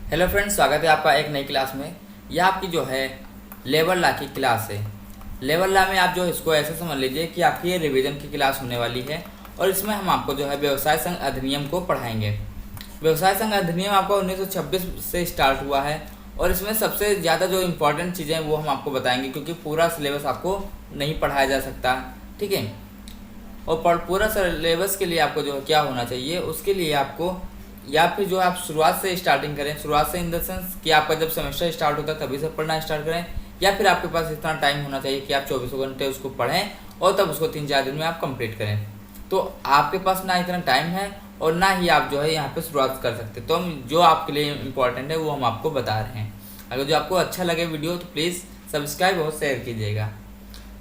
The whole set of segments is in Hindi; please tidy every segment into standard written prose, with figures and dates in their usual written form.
हेलो फ्रेंड्स, स्वागत है आपका एक नई क्लास में। यह आपकी जो है लेबर लॉ की क्लास है। लेबर लॉ में आप जो इसको ऐसे समझ लीजिए कि आपकी ये रिवीजन की क्लास होने वाली है और इसमें हम आपको जो है व्यवसाय संघ अधिनियम को पढ़ाएंगे। व्यवसाय संघ अधिनियम आपका 1926 से स्टार्ट हुआ है और इसमें सबसे ज़्यादा जो इम्पोर्टेंट चीज़ें हैं वो हम आपको बताएंगे, क्योंकि पूरा सिलेबस आपको नहीं पढ़ाया जा सकता, ठीक है। और पूरा सिलेबस के लिए आपको जो क्या होना चाहिए, उसके लिए आपको या फिर जो आप शुरुआत से स्टार्टिंग करें, शुरुआत से इन द सेंस कि आपका जब सेमेस्टर स्टार्ट होता है तभी से पढ़ना स्टार्ट करें, या फिर आपके पास इतना टाइम होना चाहिए कि आप 24 घंटे उसको पढ़ें और तब उसको 3-4 दिन में आप कंप्लीट करें। तो आपके पास ना इतना टाइम है और ना ही आप जो है यहाँ पे शुरुआत कर सकते। तो हम जो आपके लिए इम्पोर्टेंट है वो हम आपको बता रहे हैं। अगर जो आपको अच्छा लगे वीडियो तो प्लीज़ सब्सक्राइब और शेयर कीजिएगा।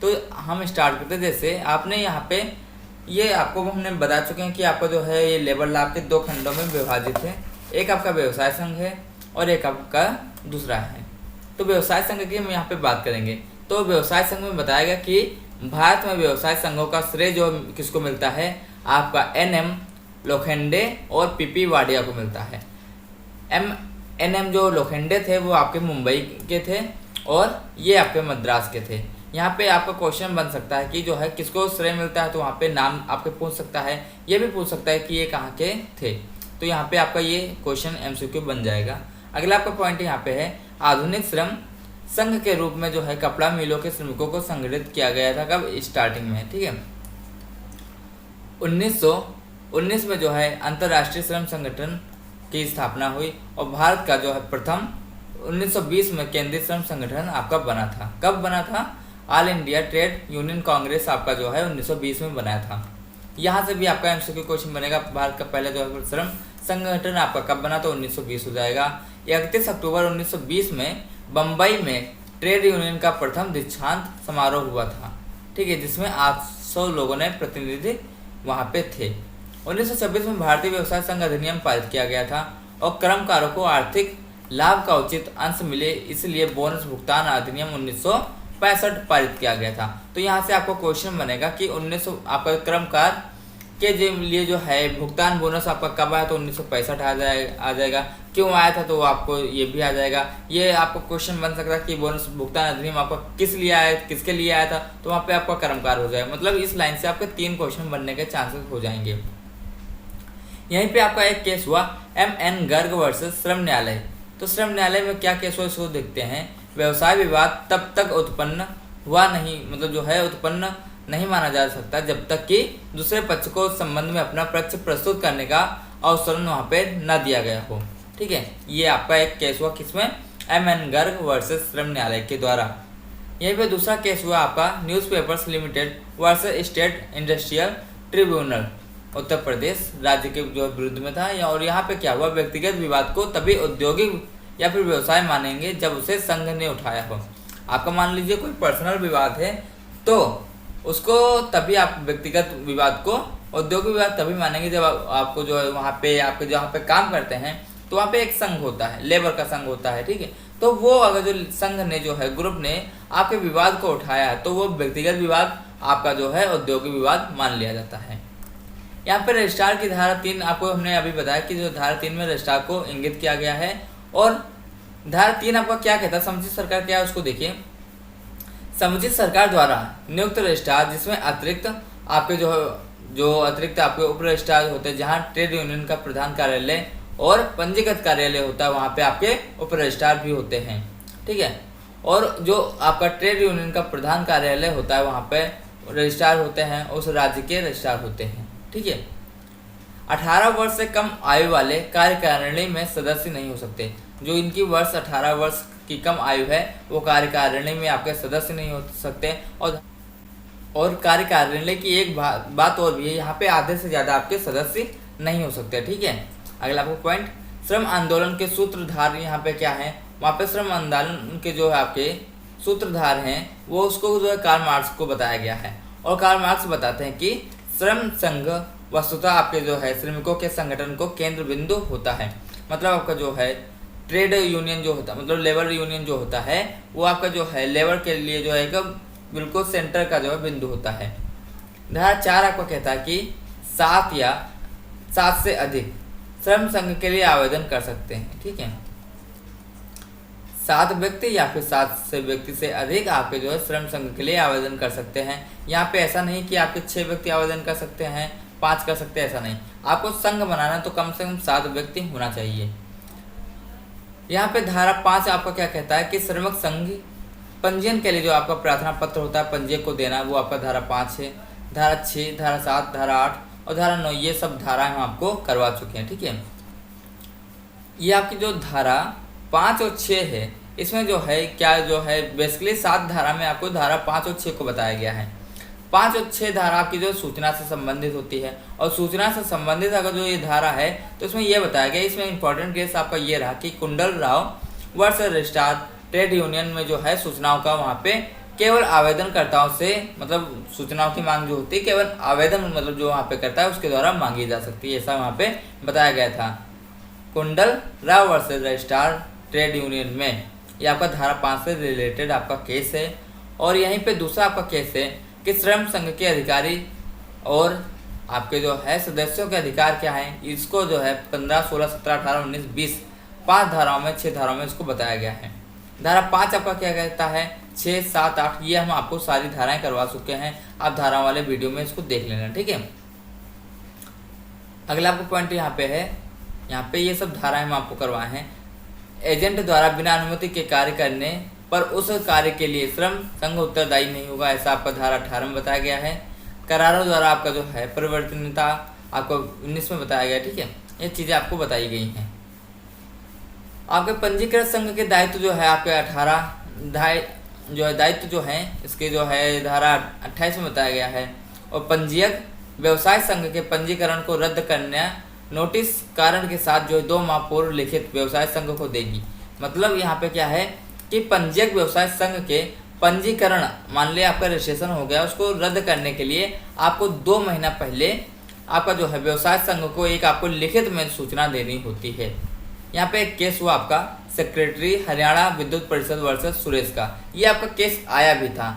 तो हम स्टार्ट करते, जैसे आपने यहाँ पे ये आपको हमने बता चुके हैं कि आपका जो है ये लेबर लॉ के 2 खंडों में विभाजित है। एक आपका व्यवसाय संघ है और एक आपका दूसरा है। तो व्यवसाय संघ की हम यहाँ पे बात करेंगे। तो व्यवसाय संघ में बताया गया कि भारत में व्यवसाय संघों का श्रेय जो किसको मिलता है, आपका NM लोखंडे और PP वाडिया को मिलता है। NM जो लोखंडे थे वो आपके मुंबई के थे और ये आपके मद्रास के थे। यहाँ पे आपका क्वेश्चन बन सकता है कि जो है किसको श्रेय मिलता है, तो वहाँ पे नाम आपके पूछ सकता है, ये भी पूछ सकता है कि ये कहाँ के थे। तो यहाँ पे आपका ये क्वेश्चन MCQ बन जाएगा। अगला आपका पॉइंट यहाँ पे है, आधुनिक श्रम संघ के रूप में जो है कपड़ा मिलों के श्रमिकों को संगठित किया गया था। कब? स्टार्टिंग में, ठीक है। 1919 में जो है अंतर्राष्ट्रीय श्रम संगठन की स्थापना हुई और भारत का जो है प्रथम 1920 में केंद्रीय श्रम संगठन आपका बना था। कब बना था? All India trade union Congress आपका जो है 1920 में बनाया था। यहाँ से भी आपका MCQ क्वेश्चन बनेगा, भारत का पहला जो है श्रम संगठन आपका कब बना, तो 1920 हो जाएगा। 31 अक्टूबर 1920 में बम्बई में ट्रेड यूनियन का प्रथम दीक्षांत समारोह हुआ था, ठीक है, जिसमें 800 लोगों ने प्रतिनिधि वहाँ पे थे। 1926 में भारतीय व्यवसाय संघ अधिनियम पारित किया गया था और कर्मकारों को आर्थिक लाभ का उचित अंश मिले, इसलिए बोनस भुगतान अधिनियम 1965 पारित किया गया था। तो यहाँ से आपको क्वेश्चन बनेगा कि 1900 आपका कर्मकार के लिए जो है भुगतान बोनस आपका कब आया, तो 1965 आ जाएगा। क्यों आया था, तो आपको ये भी आ जाएगा। ये आपको क्वेश्चन बन सकता है कि बोनस भुगतान अधिनियम आपका किस लिए आया, किसके लिए आया था, तो वहाँ पे आपका कर्मकार हो जाएगा। मतलब इस लाइन से आपके 3 क्वेश्चन बनने के चांसेस हो जाएंगे। यहीं पे आपका एक केस हुआ MN गर्ग वर्सेस श्रम न्यायालय। तो श्रम न्यायालय में क्या केस हुआ, इसको देखते हैं। व्यवसाय विवाद तब तक उत्पन्न हुआ नहीं, मतलब जो है उत्पन्न नहीं माना जा सकता जब तक कि दूसरे पक्ष को संबंध में अपना पक्ष प्रस्तुत करने का अवसर वहाँ पे न दिया गया हो, ठीक है। ये आपका एक केस हुआ किसमें, MN गर्ग वर्सेस श्रम न्यायालय के द्वारा। यहीं पे दूसरा केस हुआ आपका newspapers limited versus state industrial tribunal, Uttar Pradesh राज्य के जो विरुद्ध में था। और यहाँ पे क्या हुआ, व्यक्तिगत विवाद को तभी औद्योगिक या फिर व्यवसाय मानेंगे जब उसे संघ ने उठाया हो। आपका मान लीजिए कोई पर्सनल विवाद है तो उसको तभी आप व्यक्तिगत विवाद को, औद्योगिक विवाद तभी मानेंगे जब आपको जो है वहाँ पे आपके जहाँ पे काम करते हैं तो वहाँ पे एक संघ होता है, लेबर का संघ होता है, ठीक है। तो वो अगर जो संघ ने जो है ग्रुप ने आपके विवाद को उठाया है तो वो व्यक्तिगत विवाद आपका जो है औद्योगिक विवाद मान लिया जाता है। यहाँ पे रजिस्ट्रार की धारा 3 आपको हमने अभी बताया कि जो धारा 3 में रजिस्ट्रार को इंगित किया गया है। और धारा 3 आपका क्या कहता है, समुचित सरकार क्या है उसको देखिए। समुचित सरकार द्वारा नियुक्त रजिस्ट्रार जिसमें अतिरिक्त आपके जो अतिरिक्त आपके उप रजिस्ट्रार होते हैं, जहाँ ट्रेड यूनियन का प्रधान कार्यालय और पंजीकृत कार्यालय होता है वहाँ पे आपके उप रजिस्ट्रार भी होते हैं, ठीक है। और जो आपका ट्रेड यूनियन का प्रधान कार्यालय होता है वहाँ पे रजिस्ट्रार होते हैं, उस राज्य के रजिस्ट्रार होते हैं, ठीक है। 18 वर्ष से कम आयु वाले कार्यकारिणी में सदस्य नहीं हो सकते। जो इनकी वर्ष 18 वर्ष की कम आयु है वो कार्यकारिणी में आपके सदस्य नहीं हो सकते। और कार्यकारिणी की एक बात और भी है, यहाँ पे आधे से ज़्यादा आपके सदस्य नहीं हो सकते, ठीक है। अगला आपको पॉइंट, श्रम आंदोलन के सूत्रधार यहाँ पे क्या है, वहाँ पे श्रम आंदोलन के जो है आपके सूत्रधार हैं वो उसको जो है कार्ल मार्क्स को बताया गया है। और कार्ल मार्क्स बताते हैं कि श्रम संघ वस्तुतः आपके जो है श्रमिकों के संगठन को केंद्र बिंदु होता है। मतलब आपका जो है ट्रेड यूनियन जो होता है, मतलब लेबर यूनियन जो होता है वो आपका जो है लेबर के लिए जो है बिल्कुल सेंटर का जो है बिंदु होता है। धारा 4 आपको कहता है कि 7 या 7 से अधिक श्रम संघ के लिए आवेदन कर सकते हैं, ठीक है। 7 व्यक्ति या फिर 7 से व्यक्ति से अधिक आपके जो है श्रम संघ के लिए आवेदन कर सकते हैं। यहाँ पे ऐसा नहीं कि आपके 6 व्यक्ति आवेदन कर सकते हैं, 5 कर सकते हैं, ऐसा नहीं। आपको संघ बनाना तो कम से कम 7 व्यक्ति होना चाहिए। यहाँ पे धारा 5 आपका क्या कहता है कि श्रमिक संघ पंजीयन के लिए जो आपका प्रार्थना पत्र होता है पंजीयक को देना, वो आपका धारा 5 है। धारा 6, धारा 7, धारा 8 और धारा 9 ये सब धाराएं हम आपको करवा चुके हैं, ठीक है। ये आपकी जो धारा 5 और 6 है, इसमें जो है क्या जो है बेसिकली 7 धारा में आपको धारा 5 और 6 को बताया गया है। 5 और 6 धारा आपकी जो सूचना से संबंधित होती है, और सूचना से संबंधित अगर जो ये धारा है तो इसमें यह बताया गया, इसमें इंपॉर्टेंट केस आपका ये रहा कि कुंडल राव वर्ष रजिस्ट्रार ट्रेड यूनियन में जो है सूचनाओं का वहाँ पे केवल आवेदनकर्ताओं से, मतलब सूचनाओं की मांग जो होती है केवल आवेदन मतलब जो वहाँ पे करता है उसके द्वारा मांगी जा सकती है, ऐसा वहाँ पे बताया गया था। कुंडल राव वर्ष रजिस्ट्रार ट्रेड यूनियन में, ये आपका धारा 5 से रिलेटेड आपका केस है। और यहीं पे दूसरा आपका केस है कि श्रम संघ के अधिकारी और आपके जो है सदस्यों के अधिकार क्या है, इसको जो है 15, 16, 17, 18, 19, 20 5 धाराओं में 6 धाराओं में इसको बताया गया है। धारा 5 आपका क्या कहता है, 6, 7, 8 ये हम आपको सारी धाराएं करवा चुके हैं, आप धाराओं वाले वीडियो में इसको देख लेना, ठीक है। अगला आपको पॉइंट यहाँ पे है, यहाँ पे ये सब धाराएं हम आपको करवाए हैं। एजेंट द्वारा बिना अनुमति के कार्य करने पर उस कार्य के लिए श्रम संघ उत्तरदायी नहीं होगा, ऐसा आपका धारा 18 में बताया गया है। करारों द्वारा आपका जो है परिवर्तनीयता आपको 19 में बताया गया, ठीक है। ये चीज़ें आपको बताई गई हैं। आपके पंजीकृत संघ के दायित्व जो है आपके 18 जो है दायित्व जो है इसके जो है धारा 28 में बताया गया है। और पंजीयक व्यवसाय संघ के पंजीकरण को रद्द करने नोटिस कारण के साथ जो 2 माह पूर्व लिखित व्यवसाय संघ को देगी। मतलब यहाँ पे क्या है कि पंजीयक व्यवसाय संघ के पंजीकरण, मान लिया आपका रजिस्ट्रेशन हो गया, उसको रद्द करने के लिए आपको 2 महीना पहले आपका जो है व्यवसाय संघ को एक आपको लिखित में सूचना देनी होती है। यहाँ पे एक केस हुआ आपका सेक्रेटरी हरियाणा विद्युत परिषद वर्सेस सुरेश का, ये आपका केस आया भी था।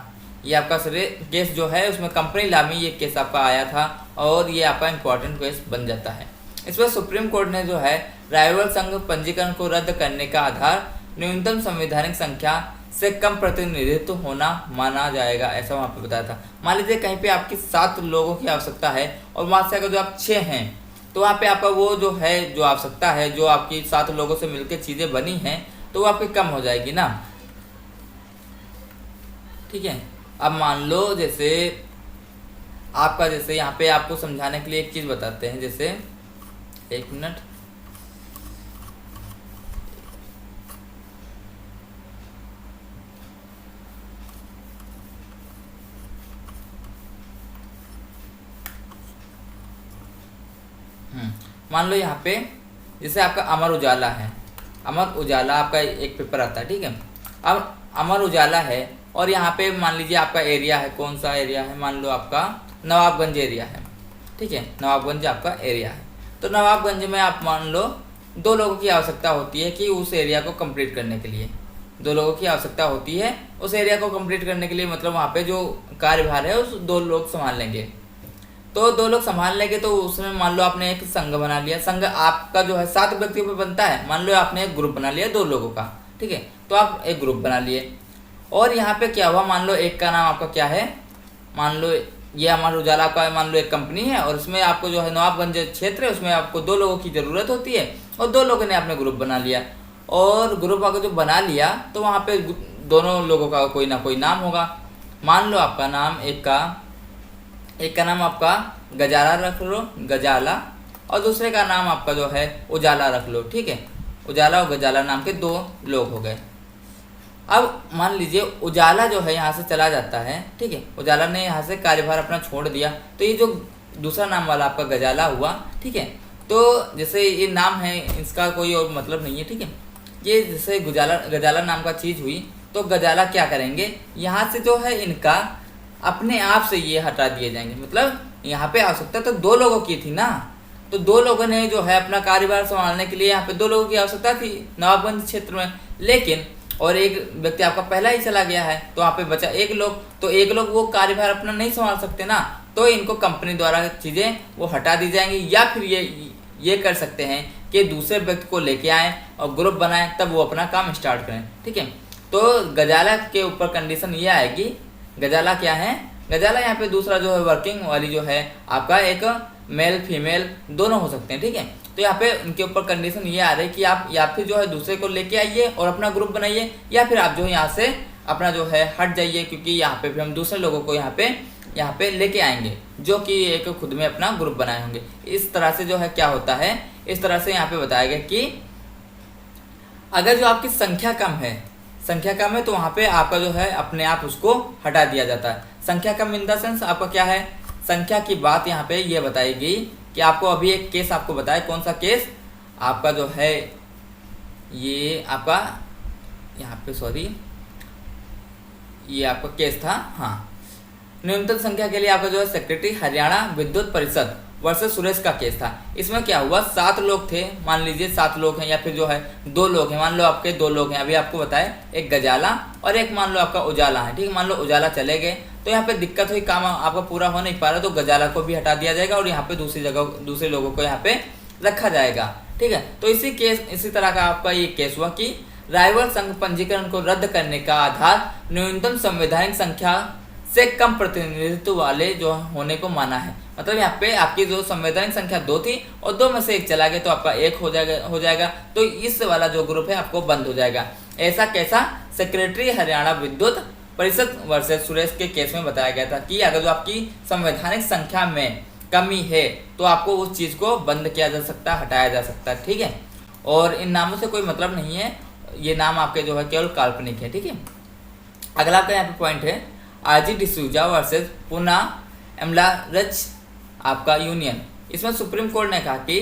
ये आपका केस जो है उसमें कंपनी लॉ में ये केस आपका आया था और ये आपका इम्पोर्टेंट केस बन जाता है। इसमें सुप्रीम कोर्ट ने जो है राइवल संघ पंजीकरण को रद्द करने का आधार न्यूनतम संवैधानिक संख्या से कम प्रतिनिधित्व होना माना जाएगा, ऐसा वहाँ पे बताया था। मान लीजिए कहीं पे आपकी 7 लोगों की आवश्यकता है और वहाँ से अगर जो आप 6 हैं तो वहाँ पे आपका वो जो है जो आवश्यकता है जो आपकी 7 लोगों से मिलकर चीज़ें बनी हैं तो वो आपकी कम हो जाएगी ना, ठीक है। अब मान लो जैसे आपका जैसे यहाँ पे आपको समझाने के लिए एक चीज़ बताते हैं, जैसे 1 मिनट, मान लो यहाँ पे जैसे आपका अमर उजाला है, अमर उजाला आपका एक पेपर आता है, ठीक है। अब अमर उजाला है और यहाँ पे मान लीजिए आपका एरिया है, कौन सा एरिया है, मान लो आपका नवाबगंज एरिया है, ठीक है। नवाबगंज आपका एरिया है, तो नवाबगंज में आप मान लो 2 लोगों की आवश्यकता होती है कि उस एरिया को कंप्लीट करने के लिए 2 लोगों की आवश्यकता होती है उस एरिया को कंप्लीट करने के लिए, मतलब वहाँ पे जो कार्यभार है उस 2 लोग संभाल लेंगे। तो 2 लोग संभाल लेंगे तो उसमें मान लो आपने एक संघ बना लिया, संघ आपका जो है 7 व्यक्तियों पे बनता है, मान लो आपने एक ग्रुप बना लिया 2 लोगों का, ठीक है। तो आप एक ग्रुप बना लिए और यहाँ पे क्या हुआ, मान लो एक का नाम आपका क्या है, मान लो ये अमर उजाला का मान लो एक कंपनी है और उसमें आपको जो है नवाबगंज क्षेत्र है उसमें आपको 2 लोगों की ज़रूरत होती है और 2 लोगों ने आपने ग्रुप बना लिया। और ग्रुप अगर जो बना लिया तो वहाँ पे दोनों लोगों का कोई ना कोई नाम होगा। मान लो आपका नाम एक का नाम आपका गजाला रख लो, गजाला, और दूसरे का नाम आपका जो है उजाला रख लो, ठीक है। उजाला और गजाला नाम के 2 लोग हो गए। अब मान लीजिए उजाला जो है यहाँ से चला जाता है, ठीक है, उजाला ने यहाँ से कार्यभार अपना छोड़ दिया, तो ये जो दूसरा नाम वाला आपका गजाला हुआ, ठीक है। तो जैसे ये नाम है इसका कोई और मतलब नहीं है, ठीक है। ये जैसे गजाला नाम का चीज़ हुई तो गजाला क्या करेंगे, यहाँ से जो है इनका अपने आप से ये हटा दिए जाएंगे। मतलब यहाँ पे आवश्यकता तो 2 लोगों की थी ना, तो 2 लोगों ने जो है अपना कार्यभार संभालने के लिए यहाँ पे 2 लोगों की आवश्यकता थी नवाबगंज क्षेत्र में, लेकिन और एक व्यक्ति आपका पहला ही चला गया है तो वहाँ पे बचा 1 लोग, तो 1 लोग वो कार्यभार अपना नहीं संभाल सकते ना, तो इनको कंपनी द्वारा चीज़ें वो हटा दी जाएंगी। या फिर ये कर सकते हैं कि दूसरे व्यक्ति को लेके आए और ग्रुप बनाए, तब वो अपना काम स्टार्ट करें। ठीक है, तो गजाला के ऊपर कंडीशन ये आएगी, गजाला क्या है, गजाला यहाँ पे दूसरा जो है वर्किंग वाली जो है आपका एक मेल फीमेल दोनों हो सकते हैं। ठीक है, तो यहाँ पे उनके ऊपर कंडीशन ये आ रही है कि आप या फिर जो है दूसरे को लेके आइए और अपना ग्रुप बनाइए, या फिर आप जो है यहाँ से अपना जो है हट जाइए, क्योंकि यहाँ पे फिर हम दूसरे लोगों को यहाँ पे लेके आएंगे जो कि एक खुद में अपना ग्रुप बनाए होंगे। इस तरह से जो है क्या होता है, इस तरह से यहाँ पे बताया गया कि अगर जो आपकी संख्या कम है तो वहाँ पे आपका जो है अपने आप उसको हटा दिया जाता है। संख्या कम इन द सेंस आपका क्या है, संख्या की बात यहाँ पे ये बताई गई कि आपको अभी एक केस आपको बताया, कौन सा केस आपका जो है ये आपका यहाँ पे सॉरी ये आपका केस था, हाँ, न्यूनतम संख्या के लिए आपका जो है सेक्रेटरी हरियाणा विद्युत परिषद वर्सेस सुरेश का केस था। इसमें क्या हुआ, 7 लोग थे, मान लीजिए 7 लोग हैं, या फिर जो है 2 लोग हैं, मान लो आपके 2 लोग हैं, अभी आपको बताए एक गजाला और एक मान लो आपका उजाला है। ठीक है, मान लो उजाला चले गए तो यहाँ पे दिक्कत हुई, काम आपका पूरा हो नहीं पा रहा, तो गजाला को भी हटा दिया जाएगा और यहाँ पे दूसरे लोगों को यहाँ पे रखा जाएगा। ठीक है, तो इसी तरह का आपका ये केस हुआ कि राइवल संघ पंजीकरण को रद्द करने का आधार न्यूनतम संवैधानिक संख्या से कम प्रतिनिधित्व वाले जो होने को माना है। मतलब यहाँ पे आपकी जो संवैधानिक संख्या 2 थी और 2 में से एक चला गया तो आपका 1 हो जाएगा, तो इस वाला जो ग्रुप है आपको बंद हो जाएगा। ऐसा कैसा, सेक्रेटरी हरियाणा विद्युत परिषद वर्सेस सुरेश के केस में बताया गया था कि अगर जो आपकी संवैधानिक संख्या में कमी है तो आपको उस चीज को बंद किया जा सकता है, हटाया जा सकता है। ठीक है, और इन नामों से कोई मतलब नहीं है, ये नाम आपके जो है केवल काल्पनिक है। ठीक है, अगला आपका यहाँ पे पॉइंट है आरजी डिसूजा वर्सेस पूना एमलारच आपका यूनियन। इसमें सुप्रीम कोर्ट ने कहा कि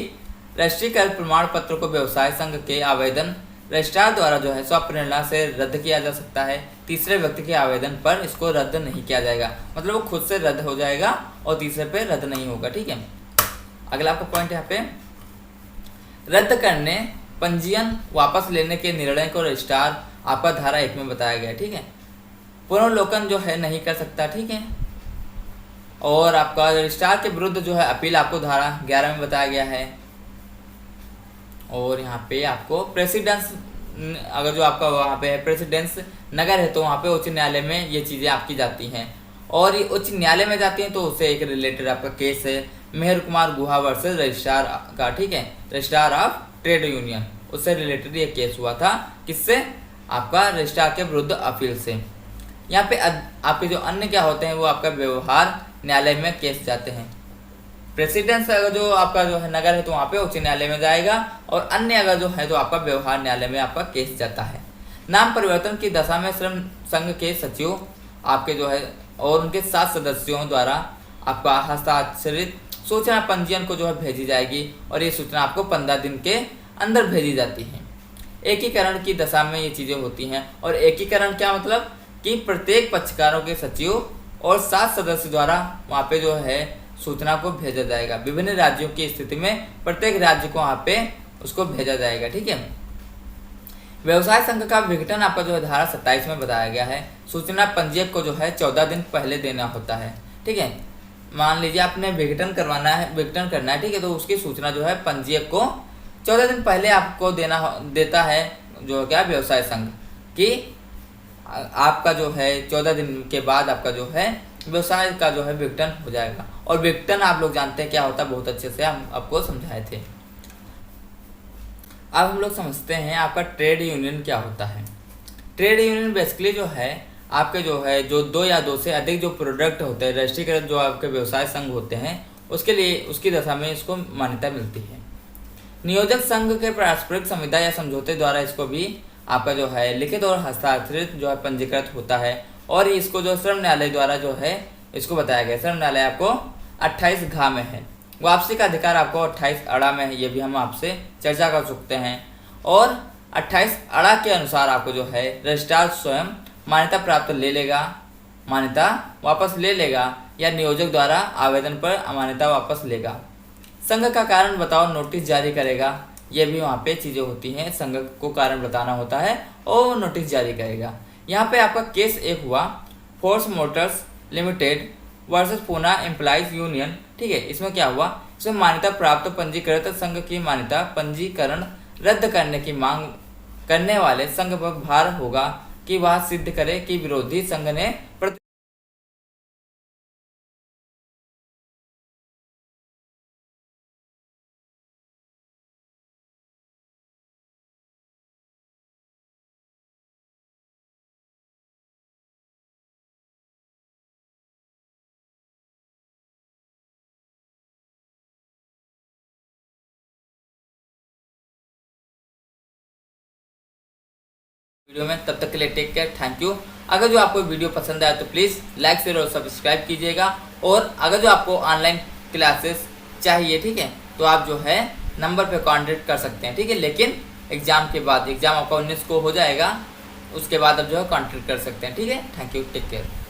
राष्ट्रीयकृत प्रमाण पत्र को व्यवसाय संघ के आवेदन रजिस्ट्रार द्वारा जो है स्वप्रेरणा से रद्द किया जा सकता है, तीसरे व्यक्ति के आवेदन पर इसको रद्द नहीं किया जाएगा। मतलब वो खुद से रद्द हो जाएगा और तीसरे पे रद्द नहीं होगा। ठीक है, अगला आपका पॉइंट यहाँ पे रद्द करने पंजीयन वापस लेने के निर्णय को रजिस्ट्रार आपका धारा 1 में बताया गया है। ठीक है, पुनर्लोकन जो है नहीं कर सकता। ठीक है, और आपका रजिस्ट्रार के विरुद्ध जो है अपील आपको धारा 11 में बताया गया है। और यहाँ पे आपको प्रेसिडेंस, अगर जो आपका वहाँ पे है प्रेसिडेंस नगर है तो वहाँ पे उच्च न्यायालय में ये चीज़ें आपकी जाती हैं, और ये उच्च न्यायालय में जाती हैं तो उससे एक रिलेटेड आपका केस है मेहर कुमार गुहा वर्सेस रजिस्ट्रार का। ठीक है, रजिस्ट्रार ऑफ ट्रेड यूनियन, उससे रिलेटेड ये केस हुआ था, किससे, आपका रजिस्ट्रार के विरुद्ध अपील से। यहाँ पे आपके जो अन्य क्या होते हैं वो आपका व्यवहार न्यायालय में केस जाते हैं। प्रेसिडेंस अगर जो आपका जो है नगर है तो वहाँ पे उच्च न्यायालय में जाएगा, और अन्य अगर जो है तो आपका व्यवहार न्यायालय में आपका केस जाता है। नाम परिवर्तन की दशा में श्रम संघ के सचिव आपके जो है और उनके 7 सदस्यों द्वारा आपका हस्ताक्षरित सूचना पंजीयन को जो है भेजी जाएगी, और ये सूचना आपको 15 दिन के अंदर भेजी जाती है। एकीकरण की दशा में ये चीज़ें होती हैं, और एकीकरण क्या मतलब कि प्रत्येक पक्षकारों के सचिव और 7 सदस्य द्वारा वहाँ पे जो है सूचना को भेजा जाएगा। विभिन्न राज्यों की स्थिति में प्रत्येक राज्य को वहाँ पे उसको भेजा जाएगा। ठीक है, व्यवसाय संघ का विघटन आपका जो है धारा 27 में बताया गया है। सूचना पंजीयक को जो है 14 दिन पहले देना होता है। ठीक है, मान लीजिए आपने विघटन करना है, ठीक है, तो उसकी सूचना जो है पंजीयक को 14 दिन पहले आपको देता है जो क्या व्यवसाय संघ कि आपका जो है 14 दिन के बाद आपका जो है व्यवसाय का जो है विघटन हो जाएगा। और विघटन आप लोग जानते हैं क्या होता है, बहुत अच्छे से हम आपको समझाए थे। अब हम लोग समझते हैं आपका ट्रेड यूनियन क्या होता है। ट्रेड यूनियन बेसिकली जो है आपके जो है जो 2 या 2 से अधिक जो प्रोडक्ट होते हैं, राष्ट्रीयकृत जो आपके व्यवसाय संघ होते हैं, उसके लिए उसकी दशा में इसको मान्यता मिलती है। नियोजक संघ के पारस्परिक संविदा या समझौते द्वारा इसको भी आपका जो है लिखित और हस्ताक्षरित जो है पंजीकृत होता है, और इसको जो श्रम न्यायालय द्वारा जो है इसको बताया गया। श्रम न्यायालय आपको 28 घ में है। वापसी का अधिकार आपको 28 अड़ा में है, ये भी हम आपसे चर्चा कर सकते हैं। और 28 अड़ा के अनुसार आपको जो है रजिस्ट्रार स्वयं मान्यता प्राप्त ले लेगा, मान्यता वापस ले लेगा, या नियोजक द्वारा आवेदन पर अमान्यता वापस लेगा। संघ का कारण बताओ नोटिस जारी करेगा, ये भी वहाँ पे चीज़ें होती हैं, संघ को कारण बताना होता है और नोटिस जारी करेगा। यहाँ पे आपका केस एक हुआ force Motors limited versus Poona employees union. ठीक है, इसमें क्या हुआ, उसमें मान्यता प्राप्त पंजीकृत संघ की मान्यता पंजीकरण रद्द करने की मांग करने वाले संघ पर भार होगा कि वह सिद्ध करे कि विरोधी संघ ने वीडियो में। तब तक के लिए टेक केयर, थैंक यू। अगर जो आपको वीडियो पसंद आया तो प्लीज़ लाइक शेयर और सब्सक्राइब कीजिएगा। और अगर जो आपको ऑनलाइन क्लासेस चाहिए, ठीक है, तो आप जो है नंबर पे कांटेक्ट कर सकते हैं, ठीक है। लेकिन एग्ज़ाम के बाद, एग्ज़ाम आपका 19 को हो जाएगा, उसके बाद आप जो है कांटेक्ट कर सकते हैं, ठीक है। Thank you, take care.